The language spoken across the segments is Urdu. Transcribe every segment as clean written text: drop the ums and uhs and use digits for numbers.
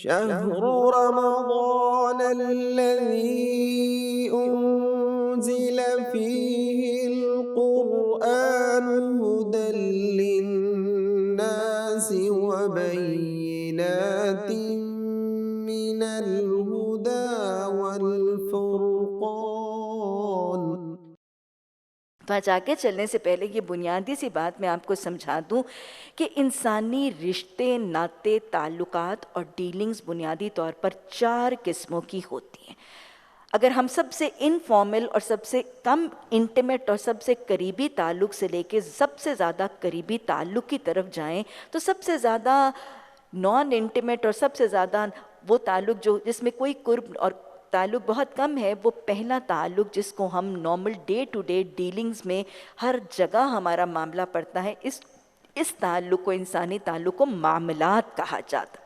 شهر رمضان الذي أنزل فيه القرآن هدى للناس وبينات من الهدى والفرقان۔ وہاں آگے چلنے سے پہلے یہ بنیادی سی بات میں آپ کو سمجھا دوں کہ انسانی رشتے، ناطے، تعلقات اور ڈیلنگز بنیادی طور پر 4 قسموں کی ہوتی ہیں۔ اگر ہم سب سے انفارمل اور سب سے کم انٹیمیٹ اور سب سے قریبی تعلق سے لے کے سب سے زیادہ قریبی تعلق کی طرف جائیں تو سب سے زیادہ نان انٹیمیٹ اور سب سے زیادہ وہ تعلق جس میں کوئی قرب اور تعلق بہت کم ہے، وہ پہلا تعلق جس کو ہم normal day to day dealings میں ہر جگہ ہمارا معاملہ پڑتا ہے، اس تعلق کو، انسانی تعلق کو معاملات کہا جاتا۔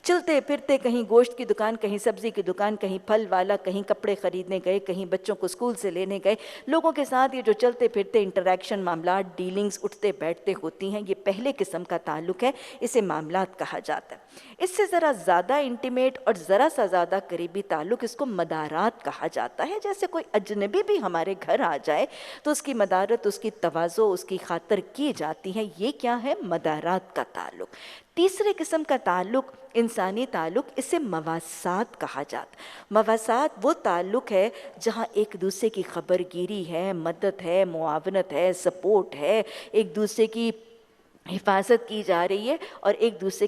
چلتے پھرتے کہیں گوشت کی دکان، کہیں سبزی کی دکان، کہیں پھل والا، کہیں کپڑے خریدنے گئے، کہیں بچوں کو اسکول سے لینے گئے، لوگوں کے ساتھ یہ جو چلتے پھرتے انٹریکشن، معاملات، ڈیلنگز اٹھتے بیٹھتے ہوتی ہیں، یہ پہلے قسم کا تعلق ہے، اسے معاملات کہا جاتا ہے۔ اس سے ذرا زیادہ انٹیمیٹ اور ذرا سا زیادہ قریبی تعلق، اس کو مدارات کہا جاتا ہے۔ جیسے کوئی اجنبی بھی ہمارے گھر آ جائے تو اس کی مدارت، اس کی تواضع، اس کی خاطر کی جاتی ہے۔ یہ کیا ہے؟ مدارات کا تعلق۔ تیسرے قسم کا تعلق، انسانی تعلق، اسے مواسات کہا جاتا۔ مواسات وہ تعلق ہے جہاں ایک دوسرے کی خبر گیری ہے، مدد ہے، معاونت ہے، سپورٹ ہے، ایک دوسرے کی حفاظت کی جا رہی ہے اور ایک دوسرے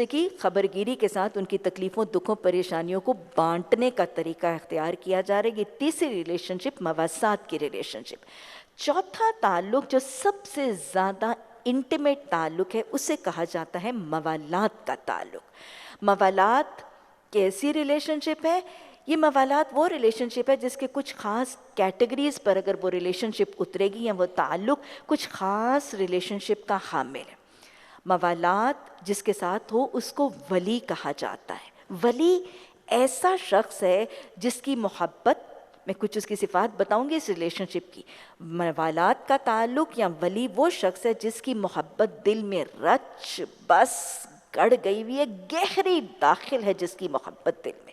کی خبر گیری کے ساتھ ان کی تکلیفوں، دکھوں، پریشانیوں کو بانٹنے کا طریقہ اختیار کیا جا رہا ہے۔ یہ تیسری ریلیشن شپ مواسات کی ریلیشن شپ۔ چوتھا تعلق جو سب سے زیادہ انٹیمیٹ تعلق ہے، اسے کہا جاتا ہے موالات کا تعلق۔ موالات کیسی ریلیشن شپ ہے؟ یہ موالات وہ ریلیشن شپ ہے جس کے کچھ خاص کیٹیگریز پر اگر وہ ریلیشن شپ اترے گی یا وہ تعلق کچھ خاص ریلیشن شپ کا حامل ہے۔ موالات جس کے ساتھ ہو اس کو ولی کہا جاتا ہے۔ ولی ایسا شخص ہے جس کی محبت، میں کچھ اس کی صفات بتاؤں گی اس ریلیشن شپ کی۔ موالات کا تعلق یا ولی وہ شخص ہے جس کی محبت دل میں رچ بس گڑ گئی ہوئی ہے، گہری داخل ہے جس کی محبت دل میں،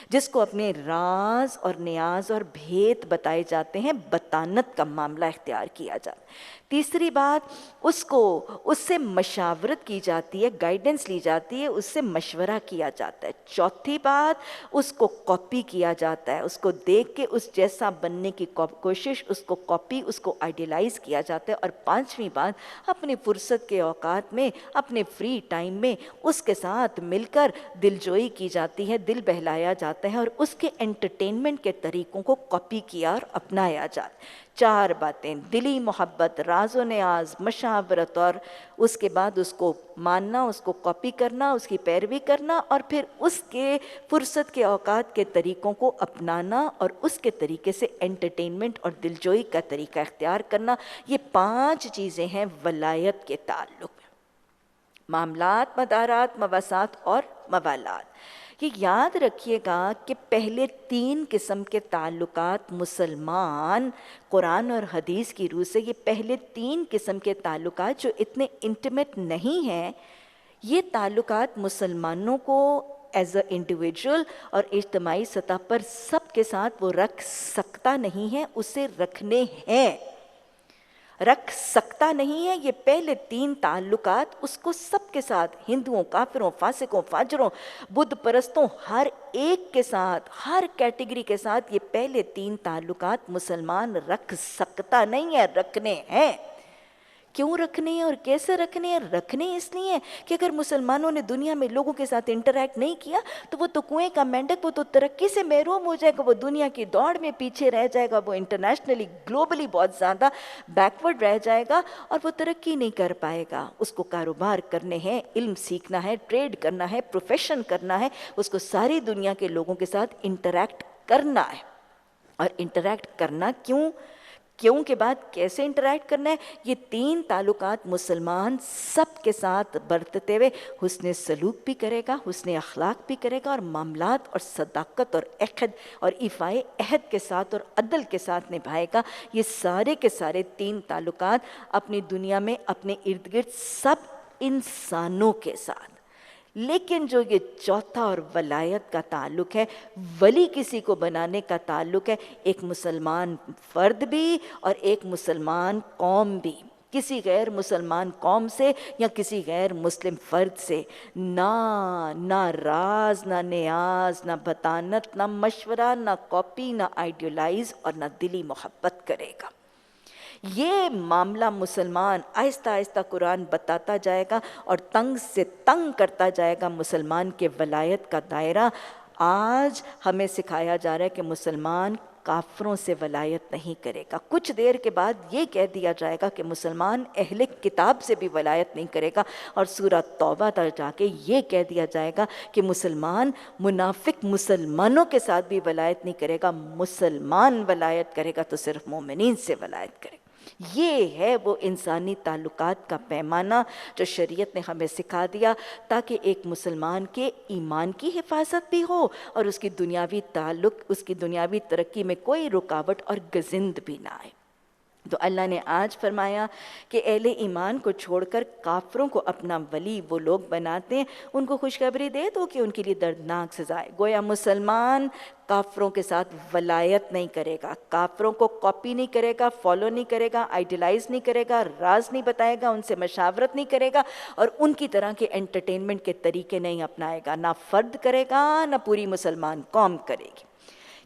جس کو اپنے راز اور نیاز اور بھید بتائے جاتے ہیں، بطانت کا معاملہ اختیار کیا جاتا ہے۔ تیسری بات، اس سے مشاورت کی جاتی ہے، گائیڈنس لی جاتی ہے، اس سے مشورہ کیا جاتا ہے۔ چوتھی بات، اس کو کاپی کیا جاتا ہے، اس کو دیکھ کے اس جیسا بننے کی کوشش، اس کو کاپی، اس کو آئیڈیلائز کیا جاتا ہے۔ اور پانچویں بات، اپنی فرصت کے اوقات میں، اپنے فری ٹائم میں اس کے ساتھ مل کر دل جوئی کی جاتی ہے، دل بہلایا جاتا ہے اور اس کے انٹرٹینمنٹ کے طریقوں کو کاپی کیا اور اپنایا جاتا ہے۔ 4 باتیں، دلی محبت، راز و نیاز، مشاورت، اور اس کے بعد اس کو ماننا، اس کو کاپی کرنا، اس کی پیروی کرنا، اور پھر اس کے فرصت کے اوقات کے طریقوں کو اپنانا اور اس کے طریقے سے انٹرٹینمنٹ اور دلجوئی کا طریقہ اختیار کرنا۔ یہ 5 چیزیں ہیں ولایت کے تعلق میں: معاملات، مدارات، مواسات اور موالات۔ یہ یاد رکھیے گا کہ پہلے 3 قسم کے تعلقات مسلمان قرآن اور حدیث کی روح سے، یہ پہلے 3 قسم کے تعلقات جو اتنے انٹیمیٹ نہیں ہیں، یہ تعلقات مسلمانوں کو ایز اے انڈیویجول اور اجتماعی سطح پر سب کے ساتھ وہ رکھ سکتا نہیں ہے، اسے رکھنے ہیں، رکھ سکتا نہیں ہے۔ یہ پہلے 3 تعلقات اس کو سب کے ساتھ، ہندوؤں، کافروں، فاسقوں، فاجروں، بدھ پرستوں، ہر ایک کے ساتھ، ہر کیٹیگری کے ساتھ یہ پہلے 3 تعلقات مسلمان رکھ سکتا نہیں ہے، رکھنے ہیں۔ کیوں رکھنے ہیں اور کیسے رکھنے ہیں؟ رکھنے اس لیے کہ اگر مسلمانوں نے دنیا میں لوگوں کے ساتھ انٹریکٹ نہیں کیا تو وہ تو کنویں کا مینڈک، وہ تو ترقی سے محروم ہو جائے گا، وہ دنیا کی دوڑ میں پیچھے رہ جائے گا، وہ انٹرنیشنلی، گلوبلی بہت زیادہ بیکورڈ رہ جائے گا اور وہ ترقی نہیں کر پائے گا۔ اس کو کاروبار کرنے ہیں، علم سیکھنا ہے، ٹریڈ کرنا ہے، پروفیشن کرنا ہے، اس کو ساری دنیا کے لوگوں کے ساتھ انٹریکٹ کرنا ہے۔ اور انٹریکٹ کرنا کیوں کے بعد کیسے انٹریکٹ کرنا ہے؟ یہ 3 تعلقات مسلمان سب کے ساتھ برتتے ہوئے حسن سلوک بھی کرے گا، حسن اخلاق بھی کرے گا، اور معاملات اور صداقت اور عہد اور ایفائے عہد کے ساتھ اور عدل کے ساتھ نبھائے گا۔ یہ سارے کے سارے 3 تعلقات اپنی دنیا میں اپنے ارد گرد سب انسانوں کے ساتھ، لیکن جو یہ چوتھا اور ولایت کا تعلق ہے، ولی کسی کو بنانے کا تعلق ہے، ایک مسلمان فرد بھی اور ایک مسلمان قوم بھی، کسی غیر مسلمان قوم سے یا کسی غیر مسلم فرد سے نہ راز، نہ نیاز، نہ بطانت، نہ مشورہ، نہ کاپی، نہ آئیڈیولائز اور نہ دلی محبت کرے گا۔ یہ معاملہ مسلمان آہستہ آہستہ قرآن بتاتا جائے گا اور تنگ سے تنگ کرتا جائے گا مسلمان کے ولایت کا دائرہ۔ آج ہمیں سکھایا جا رہا ہے کہ مسلمان کافروں سے ولایت نہیں کرے گا، کچھ دیر کے بعد یہ کہہ دیا جائے گا کہ مسلمان اہل کتاب سے بھی ولایت نہیں کرے گا، اور سورہ توبہ تک جا کے یہ کہہ دیا جائے گا کہ مسلمان منافق مسلمانوں کے ساتھ بھی ولایت نہیں کرے گا، مسلمان ولایت کرے گا تو صرف مومنین سے ولایت کرے گا۔ یہ ہے وہ انسانی تعلقات کا پیمانہ جو شریعت نے ہمیں سکھا دیا، تاکہ ایک مسلمان کے ایمان کی حفاظت بھی ہو اور اس کی دنیاوی تعلق، اس کی دنیاوی ترقی میں کوئی رکاوٹ اور گزند بھی نہ آئے۔ تو اللہ نے آج فرمایا کہ اہل ایمان کو چھوڑ کر کافروں کو اپنا ولی وہ لوگ بناتے ہیں، ان کو خوشخبری دے دو کہ ان کے لیے دردناک سزا ہے۔ گویا مسلمان کافروں کے ساتھ ولایت نہیں کرے گا، کافروں کو کاپی نہیں کرے گا، فالو نہیں کرے گا، آئیڈیلائز نہیں کرے گا، راز نہیں بتائے گا، ان سے مشاورت نہیں کرے گا، اور ان کی طرح کے انٹرٹینمنٹ کے طریقے نہیں اپنائے گا، نہ فرد کرے گا نہ پوری مسلمان قوم کرے گی۔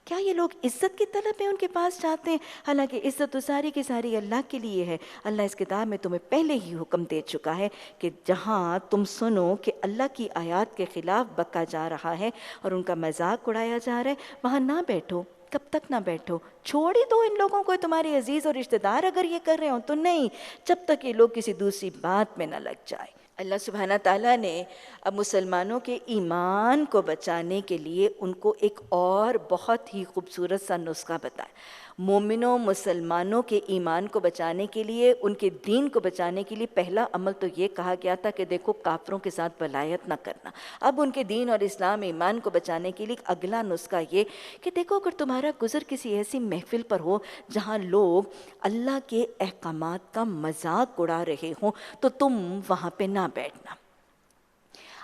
کیا یہ لوگ عزت کی طلب میں ان کے پاس جاتے ہیں؟ حالانکہ عزت تو ساری کی ساری اللہ کے لیے ہے۔ اللہ اس کتاب میں تمہیں پہلے ہی حکم دے چکا ہے کہ جہاں تم سنو کہ اللہ کی آیات کے خلاف بکا جا رہا ہے اور ان کا مذاق اڑایا جا رہا ہے، وہاں نہ بیٹھو۔ کب تک نہ بیٹھو؟ چھوڑ ہی دو ان لوگوں کو، تمہارے عزیز اور رشتہ دار اگر یہ کر رہے ہوں تو نہیں، جب تک یہ لوگ کسی دوسری بات میں نہ لگ جائے۔ اللہ سبحانہ تعالیٰ نے اب مسلمانوں کے ایمان کو بچانے کے لیے ان کو ایک اور بہت ہی خوبصورت سا نسخہ بتایا۔ مومنوں مسلمانوں کے ایمان کو بچانے کے لیے، ان کے دین کو بچانے کے لیے پہلا عمل تو یہ کہا گیا تھا کہ دیکھو کافروں کے ساتھ ولایت نہ کرنا۔ اب ان کے دین اور اسلام ایمان کو بچانے کے لیے اگلا نسخہ یہ کہ دیکھو اگر تمہارا گزر کسی ایسی محفل پر ہو جہاں لوگ اللہ کے احکامات کا مذاق اڑا رہے ہوں تو تم وہاں پہ نہ بیٹھنا۔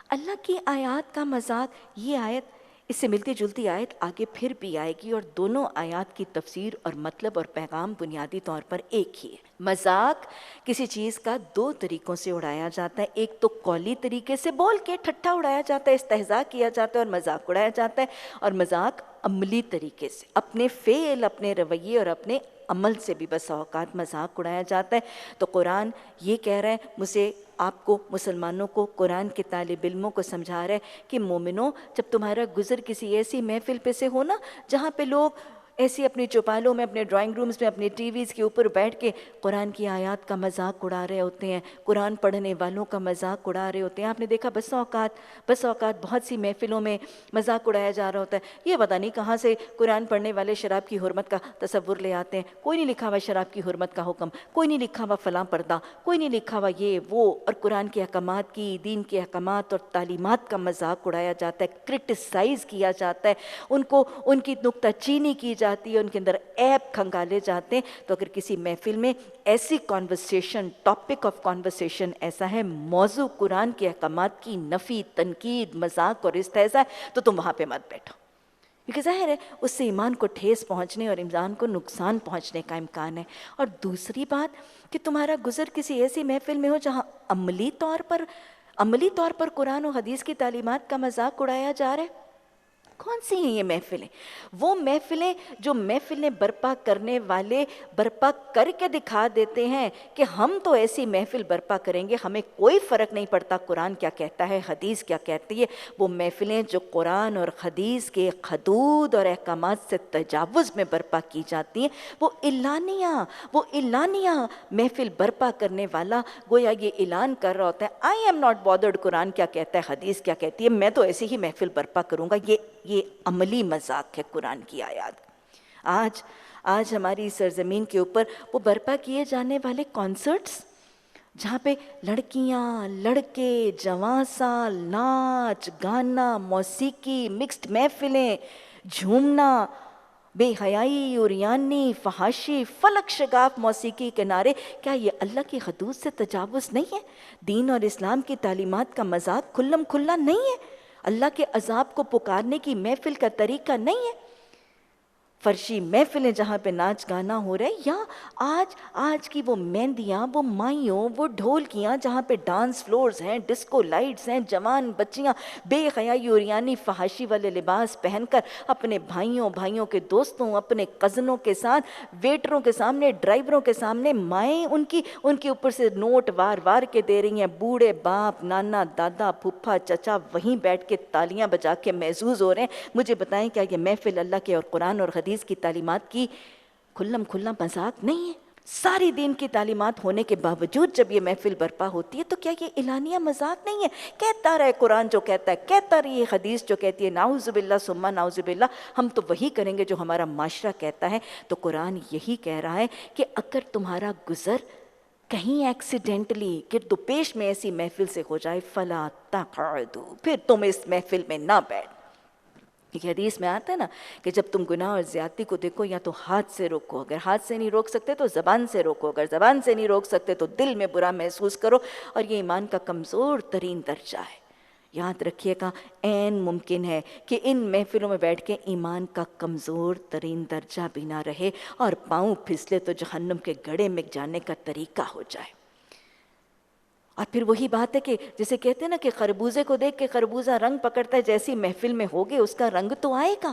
اللہ کی آیات کا مذاق، یہ آیت، اس سے ملتی جلتی آیت آگے پھر بھی آئے گی، اور دونوں آیات کی تفسیر اور مطلب اور پیغام بنیادی طور پر ایک ہی ہے۔ مذاق کسی چیز کا دو طریقوں سے اڑایا جاتا ہے، ایک تو قولی طریقے سے بول کے ٹھٹھا اڑایا جاتا ہے، استہزاء کیا جاتا ہے اور مذاق اڑایا جاتا ہے، اور مذاق عملی طریقے سے اپنے فعل، اپنے رویے اور اپنے عمل سے بھی بس اوقات مذاق اڑایا جاتا ہے۔ تو قرآن یہ کہہ رہا ہے مجھے، آپ کو، مسلمانوں کو، قرآن کے طالب علموں کو سمجھا رہا ہے کہ مومنوں، جب تمہارا گزر کسی ایسی محفل پہ سے ہو نا جہاں پہ لوگ ایسی اپنی چوپالوں میں، اپنے ڈرائنگ رومز میں، اپنے ٹی ویز کے اوپر بیٹھ کے قرآن کی آیات کا مذاق اڑا رہے ہوتے ہیں، قرآن پڑھنے والوں کا مذاق اڑا رہے ہوتے ہیں۔ آپ نے دیکھا بس اوقات بہت سی محفلوں میں مذاق اڑایا جا رہا ہوتا ہے، یہ پتہ نہیں کہاں سے قرآن پڑھنے والے شراب کی حرمت کا تصور لے آتے ہیں۔ کوئی نہیں لکھا ہوا شراب کی حرمت کا حکم، کوئی نہیں لکھا ہوا فلاں پردہ، کوئی نہیں لکھا ہوا یہ وہ، اور قرآن کے احکامات کی، دین کے احکامات اور تعلیمات کا مذاق اڑایا جاتا ہے، کرٹیسائز کیا جاتا ہے، ان کی نکتہ چینی کی جاتی ہے، ان کے اندر عیب کھنگالے جاتے ہیں۔ تو اگر کسی محفل میں ایسی کانورسیشن، ٹاپک آف کانورسیشن ایسا ہے، موضوع قرآن کے احکامات کی نفی، تنقید، مذاق اور استہزاء ہے، تو تم وہاں پہ مت بیٹھو، کیونکہ ظاہر ہے اس سے ایمان کو ٹھیس پہنچنے اور ایمان کو نقصان پہنچنے کا امکان ہے۔ اور دوسری بات کہ تمہارا گزر کسی ایسی محفل میں ہو جہاں عملی طور پر قرآن و حدیث کی تعلیمات کا مذاق اڑایا جا رہا ہے۔ کون سی ہیں یہ محفلیں؟ وہ محفلیں جو محفلیں برپا کرنے والے برپا کر کے دکھا دیتے ہیں کہ ہم تو ایسی محفل برپا کریں گے، ہمیں کوئی فرق نہیں پڑتا قرآن کیا کہتا ہے، حدیث کیا کہتی ہے۔ وہ محفلیں جو قرآن اور حدیث کے حدود اور احکامات سے تجاوز میں برپا کی جاتی ہیں، وہ اعلانیہ محفل برپا کرنے والا گویا یہ اعلان کر رہا ہوتا ہے، آئی ایم ناٹ بادرڈ قرآن کیا کہتا ہے، حدیث کیا کہتی ہے، میں تو ایسی ہی محفل برپا کروں گا۔ یہ عملی مذاق ہے قرآن کی آیات۔ آج ہماری سرزمین کے اوپر وہ برپا کیے جانے والے کانسرٹس جہاں پہ لڑکیاں، لڑکے، جوان سال، ناچ گانا، موسیقی، مکسڈ محفلیں، جھومنا، بے حیائی، عریانی، فحاشی، فلک شگاف موسیقی کے نعرے، کیا یہ اللہ کی حدود سے تجاوز نہیں ہے؟ دین اور اسلام کی تعلیمات کا مذاق کھلم کھلا نہیں ہے؟ اللہ کے عذاب کو پکارنے کی محفل کا طریقہ نہیں ہے؟ فرشی محفلیں جہاں پہ ناچ گانا ہو رہا ہے، یا آج کی وہ مہندیاں، وہ مائیوں، وہ ڈھولکیاں جہاں پہ ڈانس فلورز ہیں، ڈسکو لائٹس ہیں، جوان بچیاں بے حیائی عریانی فحاشی والے لباس پہن کر اپنے بھائیوں کے دوستوں، اپنے کزنوں کے ساتھ، ویٹروں کے سامنے، ڈرائیوروں کے سامنے، مائیں ان کی اوپر سے نوٹ وار کے دے رہی ہیں، بوڑھے باپ، نانا، دادا، پھپھا، چچا وہیں بیٹھ کے تالیاں بجا کے محظوظ ہو رہے ہیں۔ مجھے بتائیں کیا یہ محفل اللہ کے اور قرآن اور حدیث کی تعلیمات کی کھلم کھلا مذاق نہیں ہے؟ ساری دین کی تعلیمات ہونے کے باوجود جب یہ محفل برپا ہوتی ہے تو کیا یہ اعلانیہ مذاق نہیں ہے؟ کہتا رہے قرآن جو کہتا ہے، کہتا رہی حدیث جو کہتی ہے، نعوذ باللہ ثم نعوذ باللہ، ہم تو وہی کریں گے جو ہمارا معاشرہ کہتا ہے۔ تو قرآن یہی کہہ رہا ہے کہ اگر تمہارا گزر کہیں ایکسیڈنٹلی گرد و پیش میں ایسی محفل سے ہو جائے، فلا تقعدوا، پھر تم اس محفل میں نہ بیٹھ۔ یہ حدیث میں آتا ہے نا کہ جب تم گناہ اور زیادتی کو دیکھو، یا تو ہاتھ سے روکو، اگر ہاتھ سے نہیں روک سکتے تو زبان سے روکو، اگر زبان سے نہیں روک سکتے تو دل میں برا محسوس کرو، اور یہ ایمان کا کمزور ترین درجہ ہے۔ یاد رکھیے گا، عین ممکن ہے کہ ان محفلوں میں بیٹھ کے ایمان کا کمزور ترین درجہ بھی نہ رہے، اور پاؤں پھسلے تو جہنم کے گڑھے میں جانے کا طریقہ ہو جائے۔ اور پھر وہی بات ہے کہ جسے کہتے ہیں نا کہ خربوزے کو دیکھ کے خربوزہ رنگ پکڑتا ہے، جیسی محفل میں ہوگے اس کا رنگ تو آئے گا۔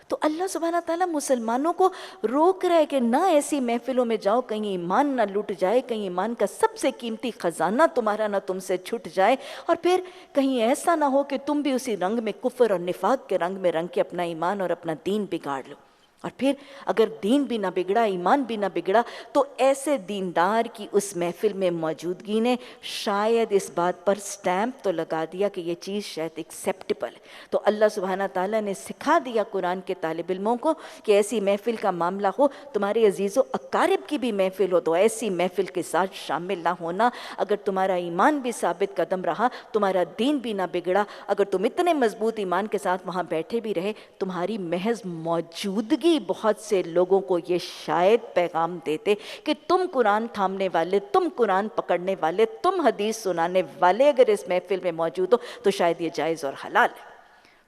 تو اللہ سبحانہ تعالیٰ مسلمانوں کو روک رہا ہے کہ نہ ایسی محفلوں میں جاؤ، کہیں ایمان نہ لٹ جائے، کہیں ایمان کا سب سے قیمتی خزانہ تمہارا نہ تم سے چھٹ جائے، اور پھر کہیں ایسا نہ ہو کہ تم بھی اسی رنگ میں، کفر اور نفاق کے رنگ میں رنگ کے اپنا ایمان اور اپنا دین بگاڑ لو۔ اور پھر اگر دین بھی نہ بگڑا، ایمان بھی نہ بگڑا، تو ایسے دیندار کی اس محفل میں موجودگی نے شاید اس بات پر سٹیمپ تو لگا دیا کہ یہ چیز شاید ایکسیپٹیبل ہے۔ تو اللہ سبحانہ تعالیٰ نے سکھا دیا قرآن کے طالب علموں کو کہ ایسی محفل کا معاملہ ہو، تمہارے عزیز و اقارب کی بھی محفل ہو تو ایسی محفل کے ساتھ شامل نہ ہونا۔ اگر تمہارا ایمان بھی ثابت قدم رہا، تمہارا دین بھی نہ بگڑا، اگر تم اتنے مضبوط ایمان کے ساتھ وہاں بیٹھے بھی رہے، تمہاری محض موجودگی بہت سے لوگوں کو یہ شاید پیغام دیتے کہ تم قرآن تھامنے والے، تم قرآن پکڑنے والے، تم حدیث سنانے والے اگر اس محفل میں موجود ہو تو شاید یہ جائز اور حلال ہے۔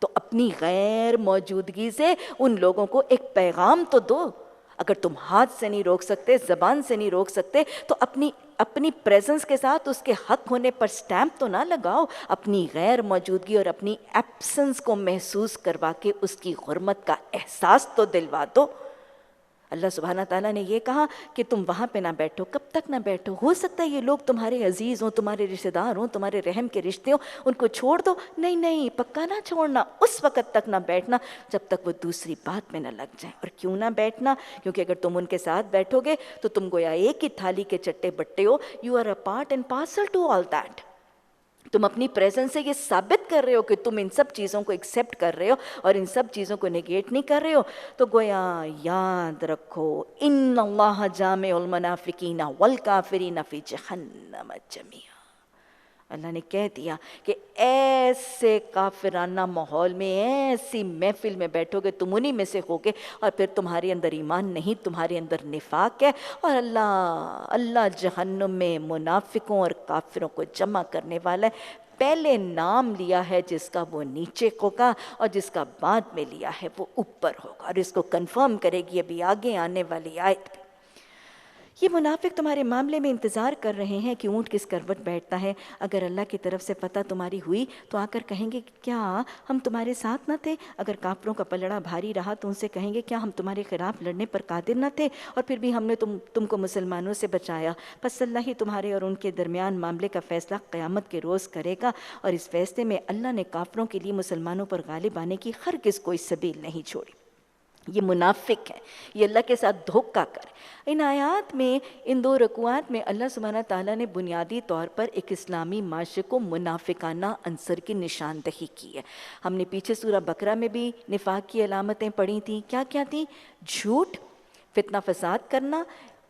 تو اپنی غیر موجودگی سے ان لوگوں کو ایک پیغام تو دو۔ اگر تم ہاتھ سے نہیں روک سکتے، زبان سے نہیں روک سکتے، تو اپنی پریزنس کے ساتھ اس کے حق ہونے پر سٹیمپ تو نہ لگاؤ، اپنی غیر موجودگی اور اپنی ایبسنس کو محسوس کروا کے اس کی حرمت کا احساس تو دلوا دو۔ اللہ سبحانہ تعالیٰ نے یہ کہا کہ تم وہاں پہ نہ بیٹھو۔ کب تک نہ بیٹھو؟ ہو سکتا ہے یہ لوگ تمہارے عزیز ہوں، تمہارے رشتہ دار ہوں، تمہارے رحم کے رشتے ہوں، ان کو چھوڑ دو۔ نہیں، پکا نہ چھوڑنا، اس وقت تک نہ بیٹھنا جب تک وہ دوسری بات میں نہ لگ جائیں۔ اور کیوں نہ بیٹھنا؟ کیونکہ اگر تم ان کے ساتھ بیٹھو گے تو تم گویا ایک ہی تھالی کے چٹے بٹے ہو۔ You are a part and parcel to all that. تم اپنی پریزنس سے یہ ثابت کر رہے ہو کہ تم ان سب چیزوں کو ایکسیپٹ کر رہے ہو اور ان سب چیزوں کو نیگیٹ نہیں کر رہے ہو۔ تو گویا یاد رکھو، ان اللہ جامع المنافقین والکافرین فی جہنم جمیعا۔ اللہ نے کہہ دیا کہ ایسے کافرانہ ماحول میں، ایسی محفل میں بیٹھو گے، تم انہی میں سے ہوگے، اور پھر تمہارے اندر ایمان نہیں، تمہارے اندر نفاق ہے، اور اللہ جہنم میں منافقوں اور کافروں کو جمع کرنے والا ہے۔ پہلے نام لیا ہے جس کا وہ نیچے ہوگا، اور جس کا بعد میں لیا ہے وہ اوپر ہوگا، اور اس کو کنفرم کرے گی ابھی آگے آنے والی آیت۔ یہ منافق تمہارے معاملے میں انتظار کر رہے ہیں کہ اونٹ کس کروٹ بیٹھتا ہے۔ اگر اللہ کی طرف سے فتح تمہاری ہوئی تو آ کر کہیں گے کیا ہم تمہارے ساتھ نہ تھے؟ اگر کافروں کا پلڑا بھاری رہا تو ان سے کہیں گے کیا ہم تمہارے خلاف لڑنے پر قادر نہ تھے؟ اور پھر بھی ہم نے تم کو مسلمانوں سے بچایا۔ پس اللہ ہی تمہارے اور ان کے درمیان معاملے کا فیصلہ قیامت کے روز کرے گا، اور اس فیصلے میں اللہ نے کافروں کے لیے مسلمانوں پر غالب آنے کی ہرگز کوئی سبیل نہیں چھوڑی۔ یہ منافق ہے، یہ اللہ کے ساتھ دھوکہ کرے۔ ان آیات میں، ان دو رکوعات میں اللہ سبحانہ تعالیٰ نے بنیادی طور پر ایک اسلامی معاشرے کو منافقانہ عنصر کی نشاندہی کی ہے۔ ہم نے پیچھے سورہ بقرہ میں بھی نفاق کی علامتیں پڑھی تھیں۔ کیا کیا تھیں؟ جھوٹ، فتنہ فساد کرنا،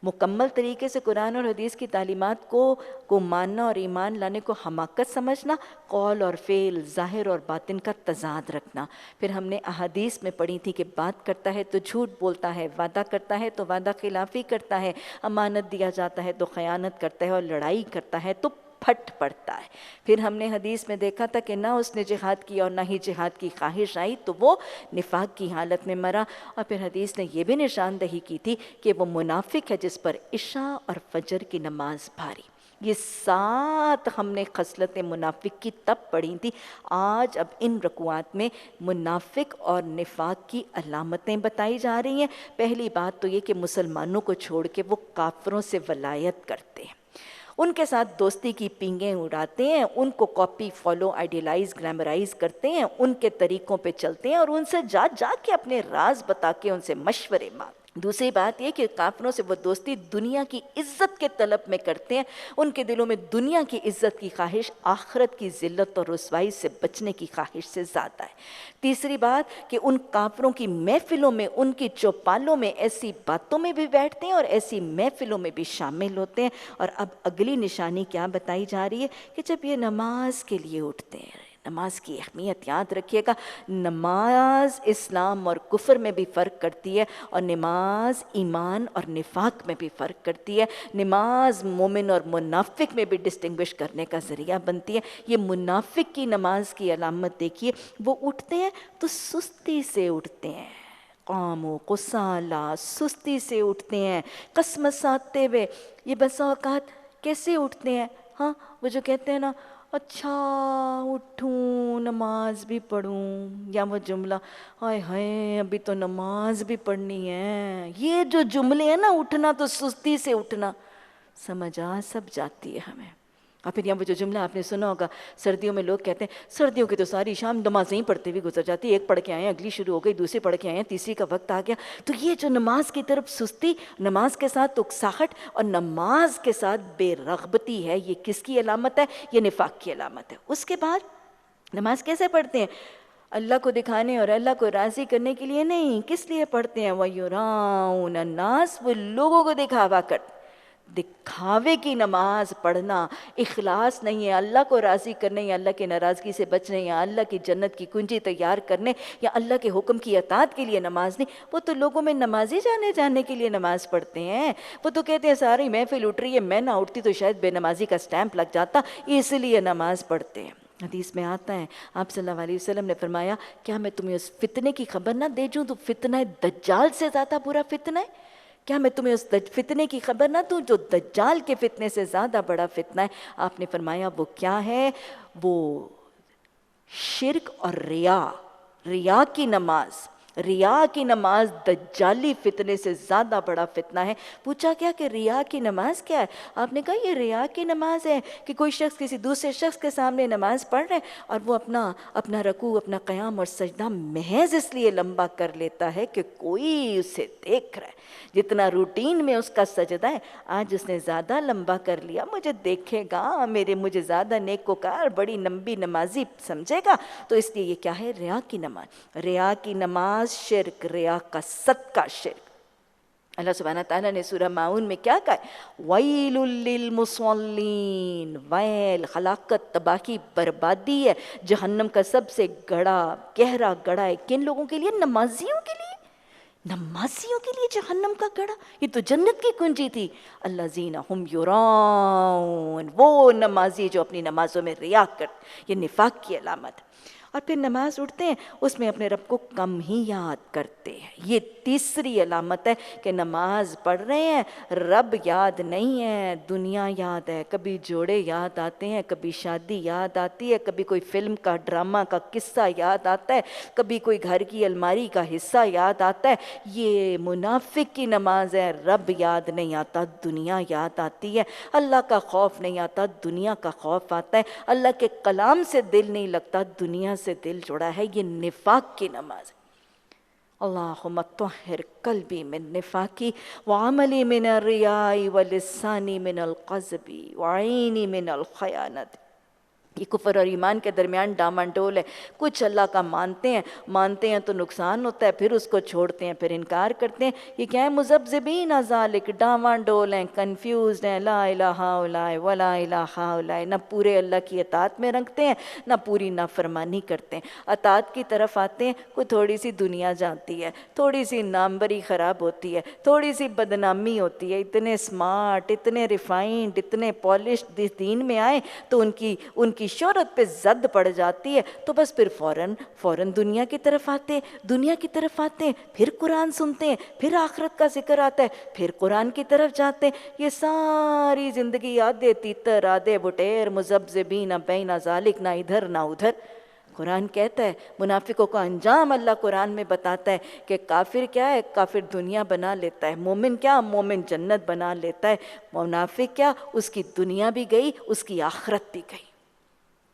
مکمل طریقے سے قرآن اور حدیث کی تعلیمات کو ماننا اور ایمان لانے کو حماقت سمجھنا، قول اور فعل، ظاہر اور باطن کا تضاد رکھنا۔ پھر ہم نے احادیث میں پڑھی تھی کہ بات کرتا ہے تو جھوٹ بولتا ہے، وعدہ کرتا ہے تو وعدہ خلافی کرتا ہے، امانت دیا جاتا ہے تو خیانت کرتا ہے، اور لڑائی کرتا ہے تو پھٹ پڑتا ہے۔ پھر ہم نے حدیث میں دیکھا تھا کہ نہ اس نے جہاد کی اور نہ ہی جہاد کی خواہش آئی تو وہ نفاق کی حالت میں مرا۔ اور پھر حدیث نے یہ بھی نشاندہی کی تھی کہ وہ منافق ہے جس پر عشاء اور فجر کی نماز بھاری۔ یہ 7 ہم نے خصلتیں منافق کی تب پڑھی تھی۔ آج اب ان رکوعات میں منافق اور نفاق کی علامتیں بتائی جا رہی ہیں۔ پہلی بات تو یہ کہ مسلمانوں کو چھوڑ کے وہ کافروں سے ولایت کرتے ہیں، ان کے ساتھ دوستی کی پینگیں اڑاتے ہیں، ان کو کاپی فالو آئیڈیلائز گلیمرائز کرتے ہیں، ان کے طریقوں پہ چلتے ہیں اور ان سے جا کے اپنے راز بتا کے ان سے مشورے مانگتے۔ دوسری بات یہ کہ کافروں سے وہ دوستی دنیا کی عزت کے طلب میں کرتے ہیں، ان کے دلوں میں دنیا کی عزت کی خواہش آخرت کی ذلت اور رسوائی سے بچنے کی خواہش سے زیادہ ہے۔ تیسری بات کہ ان کافروں کی محفلوں میں، ان کی چوپالوں میں ایسی باتوں میں بھی بیٹھتے ہیں اور ایسی محفلوں میں بھی شامل ہوتے ہیں۔ اور اب اگلی نشانی کیا بتائی جا رہی ہے کہ جب یہ نماز کے لیے اٹھتے ہیں، نماز کی اہمیت یاد رکھیے گا، نماز اسلام اور کفر میں بھی فرق کرتی ہے، اور نماز ایمان اور نفاق میں بھی فرق کرتی ہے۔ نماز مومن اور منافق میں بھی ڈسٹنگوش کرنے کا ذریعہ بنتی ہے۔ یہ منافق کی نماز کی علامت دیکھیے، وہ اٹھتے ہیں تو سستی سے اٹھتے ہیں، قاموا کسالی، سستی سے اٹھتے ہیں، قسمساتے ہوئے۔ یہ بسا اوقات کیسے اٹھتے ہیں؟ ہاں، وہ جو کہتے ہیں نا اچھا اٹھوں نماز بھی پڑھوں، یا وہ جملہ ہائے ہائے ابھی تو نماز بھی پڑھنی ہے، یہ جو جملے ہیں نا، اٹھنا تو سستی سے اٹھنا، سمجھ آ سب جاتی ہے ہمیں۔ اور پھر یہاں وہ جو جملہ آپ نے سنا ہوگا، سردیوں میں لوگ کہتے ہیں سردیوں کی تو ساری شام نمازیں ہی پڑھتے ہوئے گزر جاتی ہے، ایک پڑھ کے آئے ہیں اگلی شروع ہو گئی، دوسری پڑھ کے آئے ہیں تیسری کا وقت آ گیا۔ تو یہ جو نماز کی طرف سستی، نماز کے ساتھ اکساہٹ اور نماز کے ساتھ بے رغبتی ہے، یہ کس کی علامت ہے؟ یہ نفاق کی علامت ہے۔ اس کے بعد نماز کیسے پڑھتے ہیں؟ اللہ کو دکھانے اور اللہ کو راضی کرنے کے لیے نہیں، کس لیے پڑھتے ہیں؟ وَيُرَاؤْنَ النَّاسَ، وہ لوگوں کو دکھاوا کرتے، دکھاوے کی نماز پڑھنا، اخلاص نہیں ہے، اللہ کو راضی کرنے یا اللہ کی ناراضگی سے بچنے یا اللہ کی جنت کی کنجی تیار کرنے یا اللہ کے حکم کی اطاعت کے لیے نماز نہیں۔ وہ تو لوگوں میں نمازی جانے کے لیے نماز پڑھتے ہیں۔ وہ تو کہتے ہیں ساری محفل اٹھ رہی ہے، میں نہ اٹھتی تو شاید بے نمازی کا سٹیمپ لگ جاتا، اس لیے نماز پڑھتے ہیں۔ حدیث میں آتا ہے، آپ صلی اللہ علیہ وسلم نے فرمایا، کیا میں تمہیں اس فتنے کی خبر نہ دے جوں تو فتنہ دجال سے زیادہ برا فتنہ ہے؟ کیا میں تمہیں اس فتنے کی خبر نہ دوں جو دجال کے فتنے سے زیادہ بڑا فتنہ ہے؟ آپ نے فرمایا وہ کیا ہے؟ وہ شرک اور ریا کی نماز، ریا کی نماز دجالی فتنے سے زیادہ بڑا فتنہ ہے۔ پوچھا کیا کہ ریا کی نماز کیا ہے؟ آپ نے کہا یہ ریا کی نماز ہے کہ کوئی شخص کسی دوسرے شخص کے سامنے نماز پڑھ رہے ہیں اور وہ اپنا رکوع، اپنا قیام اور سجدہ محض اس لیے لمبا کر لیتا ہے کہ کوئی اسے دیکھ رہا ہے، جتنا روٹین میں اس کا سجدہ ہے آج اس نے زیادہ لمبا کر لیا، مجھے دیکھے گا، مجھے زیادہ نیکوکار بڑی لمبی نمازی سمجھے گا، تو اس لیے یہ کیا ہے؟ ریا کی نماز۔ ریا کی نماز شرک، ریا کا صدقہ شرک۔ اللہ سبحانہ تعالیٰ نے سورہ ماؤن میں کیا کہا ہے؟ وَيْلٌ لِّلْمُصَلِّينَ، ویل، ہلاکت، تباہی، بربادی ہے، جہنم کا سب سے گہرا گڑھا ہے کن لوگوں کے لیے؟ نمازیوں کے لیے۔ نمازیوں کے لیے جہنم کا گڑھا، یہ تو جنت کی کنجی تھی۔ الذین ہم یراؤن، وہ نمازی جو اپنی نمازوں میں ریا کرتے، یہ نفاق کی علامت ہے۔ اور پھر نماز اٹھتے ہیں اس میں اپنے رب کو کم ہی یاد کرتے ہیں، یہ تیسری علامت ہے کہ نماز پڑھ رہے ہیں، رب یاد نہیں ہے، دنیا یاد ہے، کبھی جوڑے یاد آتے ہیں، کبھی شادی یاد آتی ہے، کبھی کوئی فلم کا ڈرامہ کا قصہ یاد آتا ہے، کبھی کوئی گھر کی الماری کا حصہ یاد آتا ہے۔ یہ منافق کی نماز ہے، رب یاد نہیں آتا، دنیا یاد آتی ہے، اللہ کا خوف نہیں آتا، دنیا کا خوف آتا ہے، اللہ کے کلام سے دل نہیں لگتا، دنیا سے دل جڑا ہے، یہ نفاق کی نماز ہے۔ اللہم طہر قلبی من نفاقی وعملی من الریاء ولسانی من القذب وعینی من الخیانت۔ یہ کفر اور ایمان کے درمیان ڈامانڈول ہے. کچھ اللہ کا مانتے ہیں تو نقصان ہوتا ہے، پھر اس کو چھوڑتے ہیں، پھر انکار کرتے ہیں. یہ کیا ہے؟ مذبذبین ذالک، ڈامانڈول ہیں، کنفیوزڈ ہیں. لا الہ الا ولا الہ الا، نہ پورے اللہ کی اطاعت میں رکھتے ہیں نہ پوری نافرمانی کرتے ہیں. اطاعت کی طرف آتے ہیں، کوئی تھوڑی سی دنیا جانتی ہے، تھوڑی سی نامبری خراب ہوتی ہے، تھوڑی سی بدنامی ہوتی ہے. اتنے سمارٹ، اتنے ریفائنڈ، اتنے پالشڈ دین میں آئے تو ان کی شہرت پہ زد پڑ جاتی ہے، تو بس پھر فوراً دنیا کی طرف آتے ہیں، پھر قرآن سنتے ہیں، پھر آخرت کا ذکر آتا ہے، پھر قرآن کی طرف جاتے ہیں. یہ ساری زندگی آدھے تیتر آدھے بٹیر، مذبذبین بین ذالک، نہ ادھر نہ ادھر. قرآن کہتا ہے منافقوں کا انجام اللہ قرآن میں بتاتا ہے کہ کافر کیا ہے؟ کافر دنیا بنا لیتا ہے. مومن کیا؟ مومن جنت بنا لیتا ہے. منافق کیا؟ اس کی دنیا بھی گئی، اس کی آخرت بھی گئی.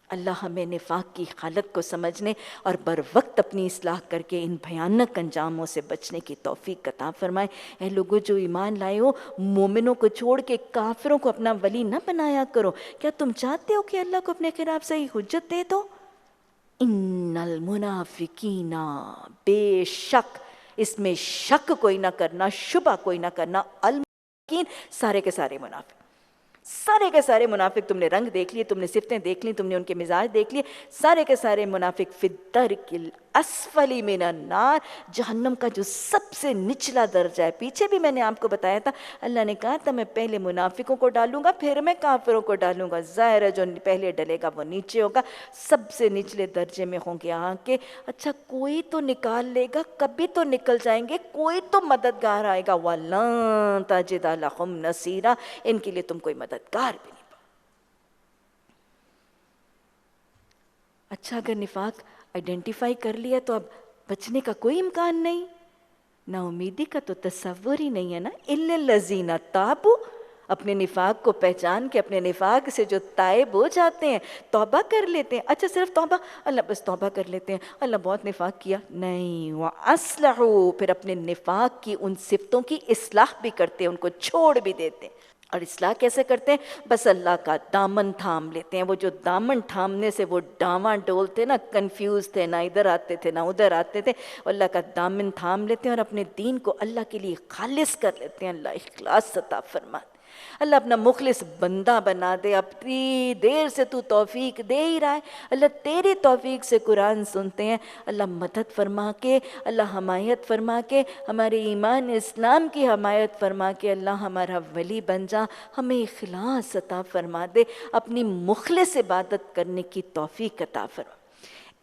اللہ ہمیں نفاق کی حالت کو سمجھنے اور بر وقت اپنی اصلاح کر کے ان بھیانک انجاموں سے بچنے کی توفیق عطا فرمائے. اے لوگوں جو ایمان لائے ہو، مومنوں کو چھوڑ کے کافروں کو اپنا ولی نہ بنایا کرو. کیا تم چاہتے ہو کہ اللہ کو اپنے خلاف صحیح حجت دے دو؟ ان المنافقین، بے شک، اس میں شک کوئی نہ کرنا، شبہ کوئی نہ کرنا. المنافقین، سارے کے سارے منافق، سارے کے سارے منافق. تم نے رنگ دیکھ لیے، تم نے صفتیں دیکھ لی، تم نے ان کے مزاج دیکھ لیے. سارے کے سارے منافق فی الدرک الاسفل من النار، جہنم کا جو سب سے نچلا درجہ ہے. پیچھے بھی میں نے آپ کو بتایا تھا، اللہ نے کہا تھا میں پہلے منافقوں کو ڈالوں گا، پھر میں کافروں کو ڈالوں گا. ظاہر ہے جو پہلے ڈلے گا وہ نیچے ہوگا، سب سے نچلے درجے میں ہوں گے. کہ اچھا کوئی تو نکال لے گا، کبھی تو نکل جائیں گے، کوئی تو مددگار آئے گا. وَلَن تَجِدَ لَهُمْ نَصِيرًا، ان کے لیے تم کوئی مددگار بھی نہیں پاؤ. اچھا اگر نفاق آئیڈینٹیفائی کر لیا تو اب بچنے کا کوئی امکان نہیں، نا امیدی کا تو تصور ہی نہیں ہے نا. إِلَّا الَّذِينَ تَابُوا، اپنے نفاق کو پہچان کے اپنے نفاق سے جو تائب ہو جاتے ہیں، توبہ کر لیتے ہیں. اچھا صرف توبہ، اللہ بس توبہ کر لیتے ہیں، اللہ بہت نفاق کیا نہیں. وَأَصْلَحُوا، پھر اپنے نفاق کی ان صفتوں کی اصلاح بھی کرتے ہیں، ان کو چھوڑ بھی دیتے ہیں. اور اصلاح کیسے کرتے ہیں؟ بس اللہ کا دامن تھام لیتے ہیں. وہ جو دامن تھامنے سے وہ ڈاواں ڈول تھے نا، کنفیوز تھے، نہ ادھر آتے تھے نہ ادھر آتے تھے، اللہ کا دامن تھام لیتے ہیں اور اپنے دین کو اللہ کے لیے خالص کر لیتے ہیں. اللہ اخلاص عطا فرماتے، اللہ اپنا مخلص بندہ بنا دے. اپنی دیر سے تو توفیق دے ہی رہا ہے، اللہ تیری توفیق سے قرآن سنتے ہیں. اللہ مدد فرما کے، اللہ حمایت فرما کے، ہمارے ایمان اسلام کی حمایت فرما کے اللہ ہمارا ولی بن جا. ہمیں اخلاص عطا فرما دے، اپنی مخلص عبادت کرنے کی توفیق عطا فرما.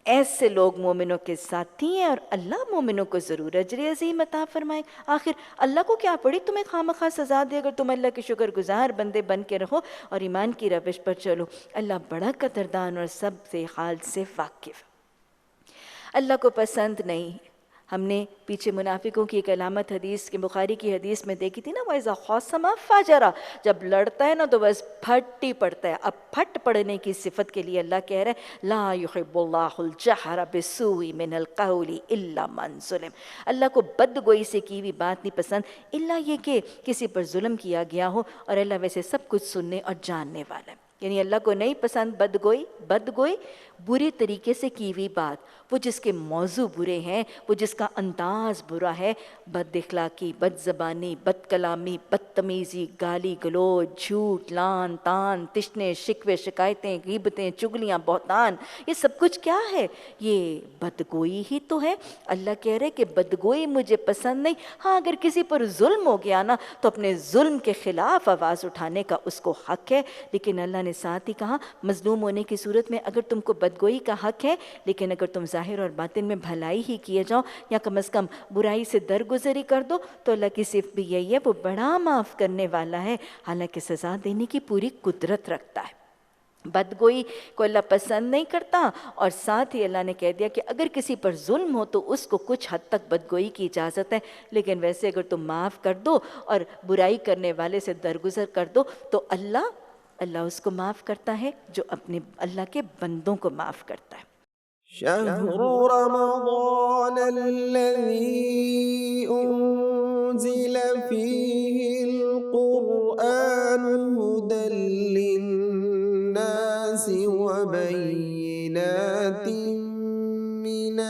ایسے لوگ مومنوں کے ساتھی ہیں اور اللہ مومنوں کو ضرور اجر عظیم عطا فرمائے. آخر اللہ کو کیا پڑی تمہیں خواہ سزا دے، اگر تم اللہ کے شکر گزار بندے بن کے رہو اور ایمان کی روش پر چلو. اللہ بڑا قدردان اور سب سے حال سے واقف. اللہ کو پسند نہیں. ہم نے پیچھے منافقوں کی ایک علامت حدیث کے بخاری کی حدیث میں دیکھی تھی نا، وَإِذَا خَاصَمَ فَجَرَ، جب لڑتا ہے نا تو بس پھٹ ہی پڑتا ہے. اب پھٹ پڑنے کی صفت کے لیے اللہ کہہ رہے ہیں لا يحب اللہ الجہر بالسوء من القول الا من ظلم. اللہ کو بدگوئی سے کی ہوئی بات نہیں پسند، الا یہ کہ کسی پر ظلم کیا گیا ہو، اور اللہ ویسے سب کچھ سننے اور جاننے والا ہے. یعنی اللہ کو نہیں پسند بدگوئی بری طریقے سے کی ہوئی بات، وہ جس کے موضوع برے ہیں، وہ جس کا انداز برا ہے، بد اخلاقی، بد زبانی، بد کلامی، بدتمیزی، گالی گلوچ، جھوٹ، لان تان، تشنے، شکوے، شکایتیں، غیبتیں، چگلیاں، بہتان، یہ سب کچھ کیا ہے؟ یہ بدگوئی ہی تو ہے. اللہ کہہ رہے کہ بدگوئی مجھے پسند نہیں. ہاں اگر کسی پر ظلم ہو گیا نا تو اپنے ظلم کے خلاف آواز اٹھانے کا اس کو حق ہے، لیکن اللہ نے ساتھ ہی کہا مظلوم ہونے کی صورت میں اگر تم کو بدگوئی کا حق ہے، لیکن اگر تم ظاہر اور باطن میں بھلائی ہی کیے جاؤ یا کم از کم برائی سے درگزری کر دو، تو اللہ کی صفت بھی یہی ہے، وہ بڑا معاف کرنے والا ہے، حالانکہ سزا دینے کی پوری قدرت رکھتا ہے. بدگوئی کو اللہ پسند نہیں کرتا. اور ساتھ ہی اللہ نے کہہ دیا کہ اگر کسی پر ظلم ہو تو اس کو کچھ حد تک بدگوئی کی اجازت ہے، لیکن ویسے اگر تم معاف کر دو اور برائی کرنے والے سے درگزر کر دو تو اللہ اس کو معاف کرتا ہے جو اپنے اللہ کے بندوں کو معاف کرتا ہے. شهر رمضان الذي أنزل فيه القرآن هدى للناس وبينات من